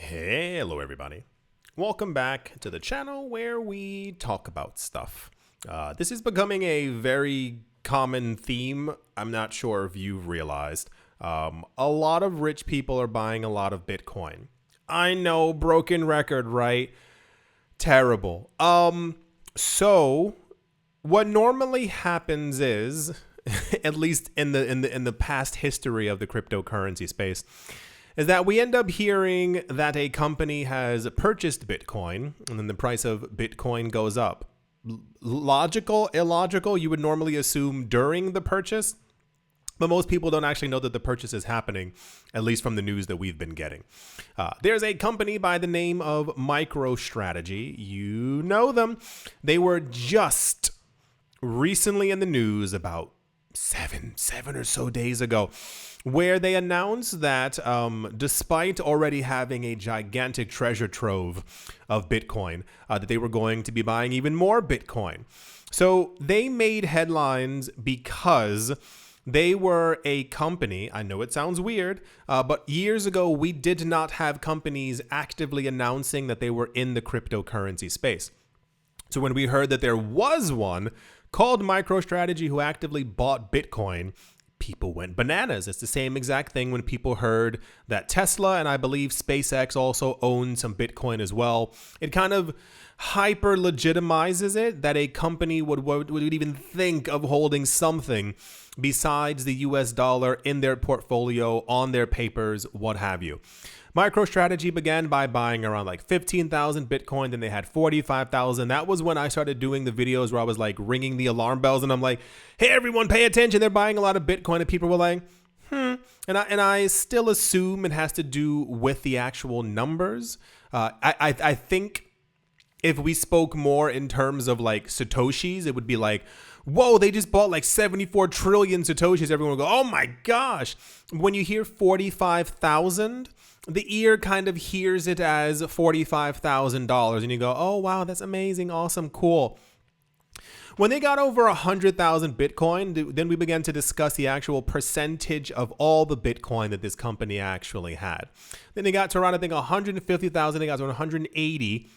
Hello everybody. Welcome back to the channel where we talk about stuff. This is becoming a very common theme. I'm not sure if you've realized. A lot of rich people are buying a lot of Bitcoin. I know, broken record, right? Terrible. So what normally happens is, at least in the past history of the cryptocurrency space, is that we end up hearing that a company has purchased Bitcoin and then the price of Bitcoin goes up. Logical, illogical, you would normally assume during the purchase, but most people don't actually know that the purchase is happening, at least from the news that we've been getting. There's a company by the name of MicroStrategy. You know them. They were just recently in the news about seven or so days ago, where they announced that despite already having a gigantic treasure trove of Bitcoin, that they were going to be buying even more Bitcoin. So they made headlines because they were a company. I know it sounds weird, but years ago, we did not have companies actively announcing that they were in the cryptocurrency space. So when we heard that there was one called MicroStrategy who actively bought Bitcoin, people went bananas. It's the same exact thing when people heard that Tesla and I believe SpaceX also own some Bitcoin as well. It kind of hyper legitimizes it that a company would even think of holding something besides the US dollar in their portfolio, on their papers, what have you. MicroStrategy began by buying around like 15,000 Bitcoin, then they had 45,000. That was when I started doing the videos where I was like ringing the alarm bells and I'm like, hey, everyone pay attention. They're buying a lot of Bitcoin. And people were like, And I still assume it has to do with the actual numbers. I think if we spoke more in terms of like Satoshis, it would be like, whoa, they just bought like 74 trillion Satoshis. Everyone would go, oh my gosh. When you hear 45,000, the ear kind of hears it as $45,000 and you go, oh, wow, that's amazing. Awesome. Cool. When they got over 100,000 Bitcoin, then we began to discuss the actual percentage of all the Bitcoin that this company actually had. Then they got to around, I think, 150,000. They got to 180.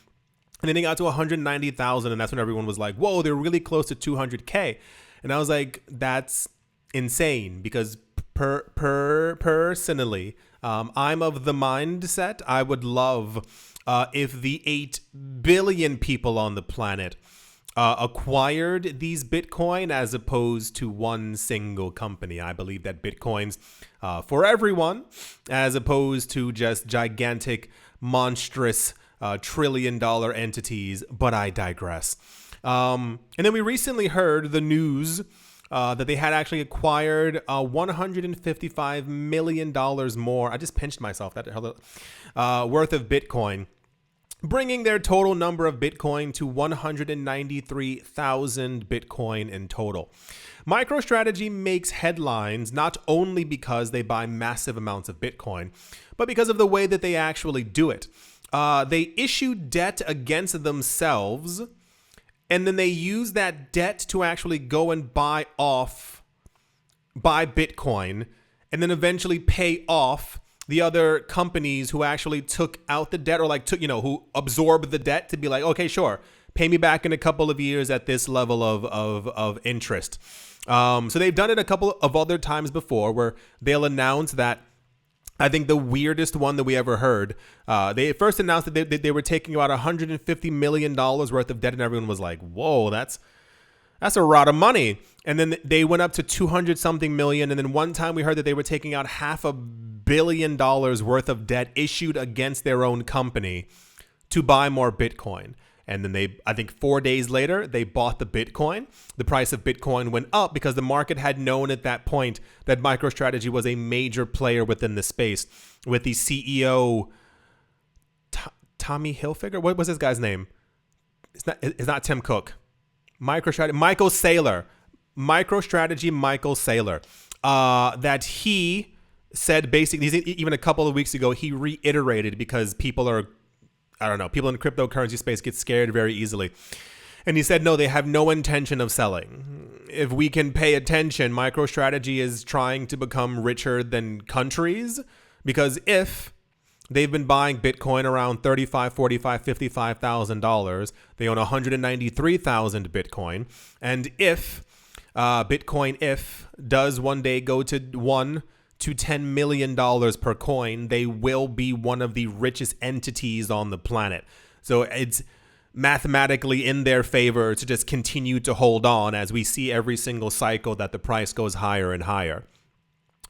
And then they got to 190,000. And that's when everyone was like, whoa, they're really close to 200K. And I was like, that's insane because personally, I'm of the mindset I would love if the 8 billion people on the planet acquired these Bitcoin as opposed to one single company. I believe that Bitcoin's for everyone as opposed to just gigantic, monstrous trillion-dollar entities, but I digress. And then we recently heard the news that they had actually acquired $155 million more. I just pinched myself. Worth of Bitcoin, bringing their total number of Bitcoin to 193,000 Bitcoin in total. MicroStrategy makes headlines not only because they buy massive amounts of Bitcoin, but because of the way that they actually do it. They issue debt against themselves, and then they use that debt to actually go and buy Bitcoin, and then eventually pay off the other companies who actually took out the debt or who absorbed the debt to be like, okay, sure, pay me back in a couple of years at this level of interest. So they've done it a couple of other times before where they'll announce that. I think the weirdest one that we ever heard, they first announced that they were taking about $150 million worth of debt, and everyone was like, whoa, that's a lot of money. And then they went up to 200 something million. And then one time we heard that they were taking out $500 million worth of debt issued against their own company to buy more Bitcoin. And then I think 4 days later, they bought the Bitcoin. The price of Bitcoin went up because the market had known at that point that MicroStrategy was a major player within the space, with the CEO, Tommy Hilfiger. What was this guy's name? It's not Tim Cook. MicroStrategy, Michael Saylor. MicroStrategy, Michael Saylor. That he said basically, even a couple of weeks ago, he reiterated because people in the cryptocurrency space get scared very easily. And he said, no, they have no intention of selling. If we can pay attention, MicroStrategy is trying to become richer than countries, because if they've been buying Bitcoin around $35, $45, $55,000. They own 193,000 Bitcoin. And if Bitcoin does one day go to $1 to $10 million per coin, they will be one of the richest entities on the planet. So it's mathematically in their favor to just continue to hold on, as we see every single cycle that the price goes higher and higher.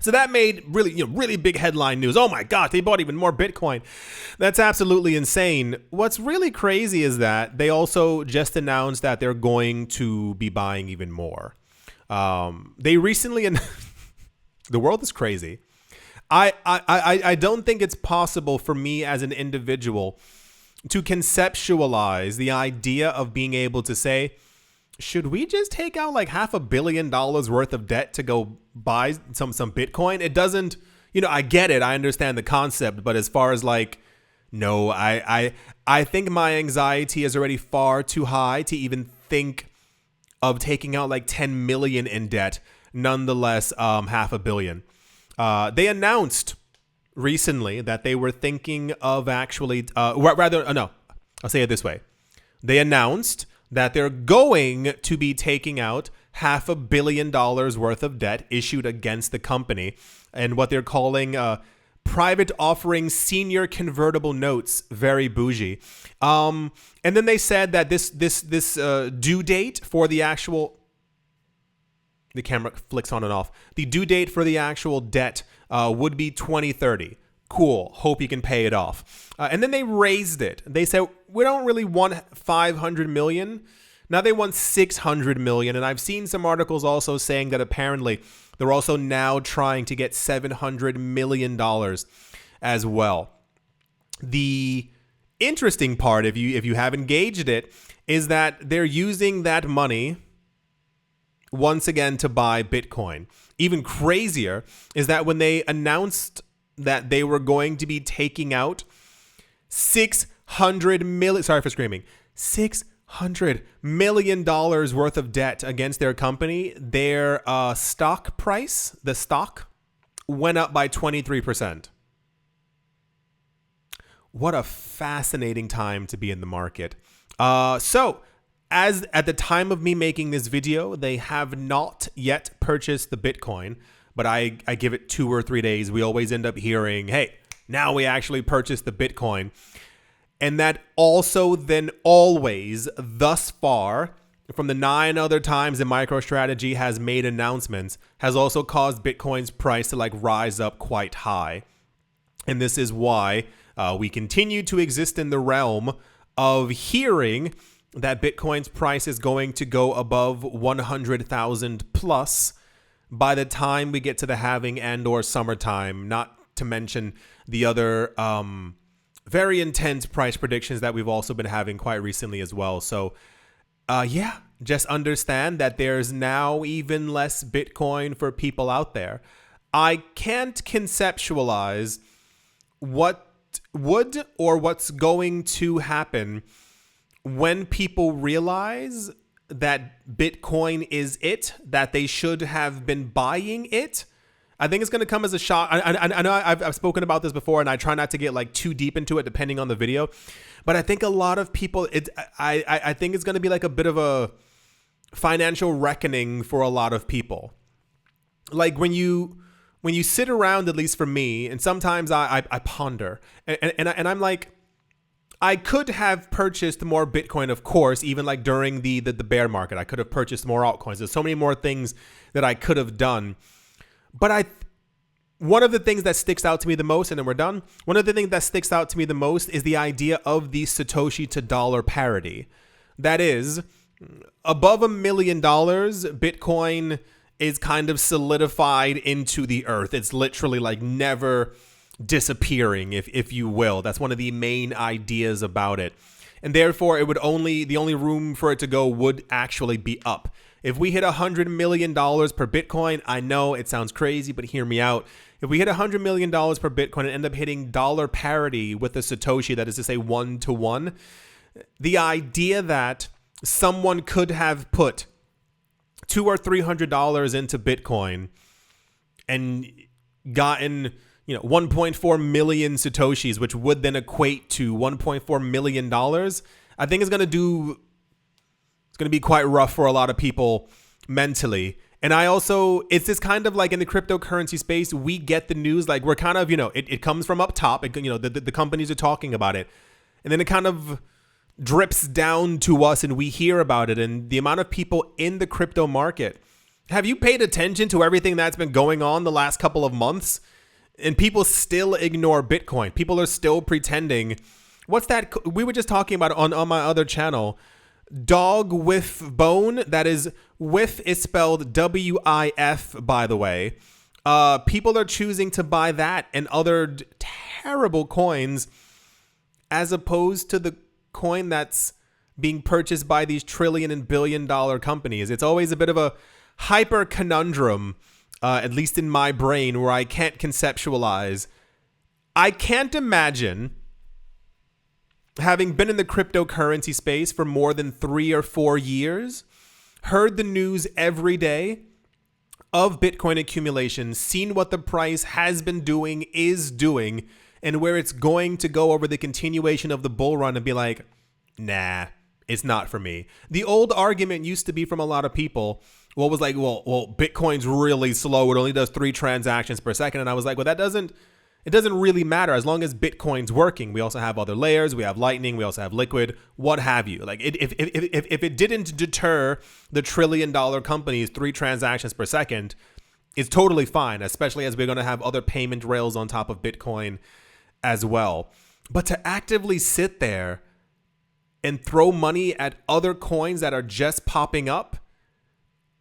So that made really big headline news. Oh my God, they bought even more Bitcoin. That's absolutely insane. What's really crazy is that they also just announced that they're going to be buying even more. They recently, the world is crazy. I don't think it's possible for me as an individual to conceptualize the idea of being able to say, should we just take out like $500 million worth of debt to go buy some Bitcoin? It doesn't, I get it. I understand the concept. But as far as like, no, I think my anxiety is already far too high to even think of taking out like 10 million in debt. Nonetheless, $500 million. They announced recently that they were thinking of actually, no, I'll say it this way. They announced that they're going to be taking out $500 million worth of debt issued against the company, and what they're calling private offering senior convertible notes. Very bougie. And then they said that this due date for the actual, the camera flicks on and off. The due date for the actual debt would be 2030. Cool. Hope you can pay it off. And then they raised it. They said, we don't really want 500 million. Now they want 600 million. And I've seen some articles also saying that apparently they're also now trying to get $700 million as well. The interesting part, if you have engaged it, is that they're using that money once again to buy Bitcoin. Even crazier is that when they announced that they were going to be taking out $600 million worth of debt against their company, their stock price, the stock, went up by 23%. What a fascinating time to be in the market. So, as at the time of me making this video, they have not yet purchased the Bitcoin, but I give it 2 or 3 days. We always end up hearing, hey, now we actually purchased the Bitcoin. And that also then always, thus far, from the 9 other times that MicroStrategy has made announcements, has also caused Bitcoin's price to like rise up quite high. And this is why we continue to exist in the realm of hearing that Bitcoin's price is going to go above 100,000 plus by the time we get to the halving and or summertime, not to mention the other very intense price predictions that we've also been having quite recently as well. So yeah, just understand that there's now even less Bitcoin for people out there. I can't conceptualize what would or what's going to happen when people realize that Bitcoin is it, that they should have been buying it. I think it's going to come as a shock. I know I've spoken about this before, and I try not to get like too deep into it depending on the video. But I think a lot of people, I think it's going to be like a bit of a financial reckoning for a lot of people. Like when you sit around, at least for me, and sometimes I ponder, and I'm like, I could have purchased more Bitcoin, of course, even like during the bear market. I could have purchased more altcoins. There's so many more things that I could have done. But one of the things that sticks out to me the most, and then we're done. One of the things that sticks out to me the most is the idea of the satoshi to dollar parity. That is, above $1 million, Bitcoin is kind of solidified into the earth. It's literally like never disappearing, if you will. That's one of the main ideas about it. And therefore, the only room for it to go would actually be up. If we hit $100 million per Bitcoin, I know it sounds crazy, but hear me out. If we hit $100 million per Bitcoin and end up hitting dollar parity with the Satoshi, that is to say 1-to-1, the idea that someone could have put $200 or $300 into Bitcoin and gotten 1.4 million satoshis, which would then equate to $1.4 million, I think it's going to be quite rough for a lot of people mentally. And it's this kind of like in the cryptocurrency space, we get the news, like we're kind of, it comes from up top, the companies are talking about it. And then it kind of drips down to us and we hear about it. And the amount of people in the crypto market, have you paid attention to everything that's been going on the last couple of months? And people still ignore Bitcoin. People are still pretending. What's that? We were just talking about it on my other channel. Dog with bone. That is, with is spelled WIF, by the way. People are choosing to buy that and other terrible coins as opposed to the coin that's being purchased by these trillion and billion dollar companies. It's always a bit of a hyper conundrum, at least in my brain, where I can't conceptualize. I can't imagine, having been in the cryptocurrency space for more than 3 or 4 years, heard the news every day of Bitcoin accumulation, seen what the price has been doing, is doing, and where it's going to go over the continuation of the bull run, and be like, nah, it's not for me. The old argument used to be from a lot of people, well, Bitcoin's really slow. It only does 3 transactions per second. And I was like, well, it doesn't really matter as long as Bitcoin's working. We also have other layers. We have Lightning. We also have Liquid, what have you. Like if it didn't deter the $1 trillion companies 3 transactions per second, it's totally fine, especially as we're going to have other payment rails on top of Bitcoin as well. But to actively sit there and throw money at other coins that are just popping up,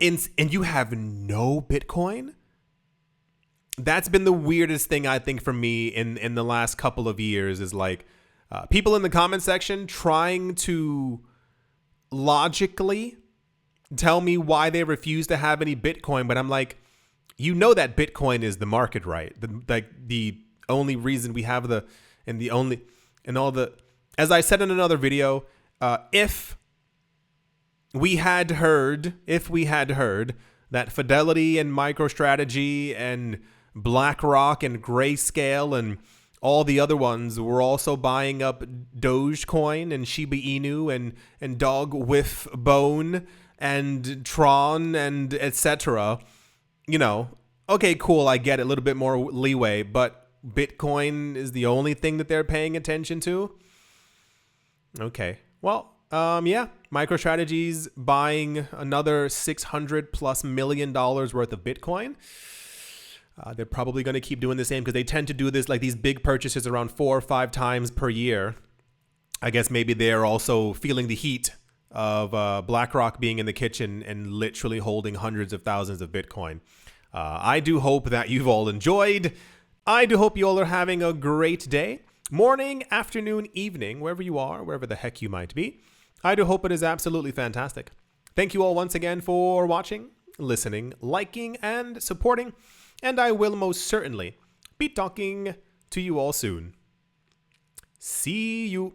and you have no Bitcoin? That's been the weirdest thing, I think, for me in the last couple of years, is like people in the comment section trying to logically tell me why they refuse to have any Bitcoin. But I'm like, that Bitcoin is the market, right? The only reason we have as I said in another video, if we had heard that Fidelity and MicroStrategy and BlackRock and Grayscale and all the other ones were also buying up Dogecoin and Shiba Inu and Dog with Bone and Tron and etc. Okay, cool, I get it, a little bit more leeway, but Bitcoin is the only thing that they're paying attention to? Okay, well, yeah, MicroStrategy's buying another $600+ million worth of Bitcoin. They're probably going to keep doing the same because they tend to do this, like these big purchases, around 4 or 5 times per year. I guess maybe they're also feeling the heat of BlackRock being in the kitchen and literally holding hundreds of thousands of Bitcoin. I do hope that you've all enjoyed. I do hope you all are having a great day, morning, afternoon, evening, wherever you are, wherever the heck you might be. I do hope it is absolutely fantastic. Thank you all once again for watching, listening, liking, and supporting. And I will most certainly be talking to you all soon. See you.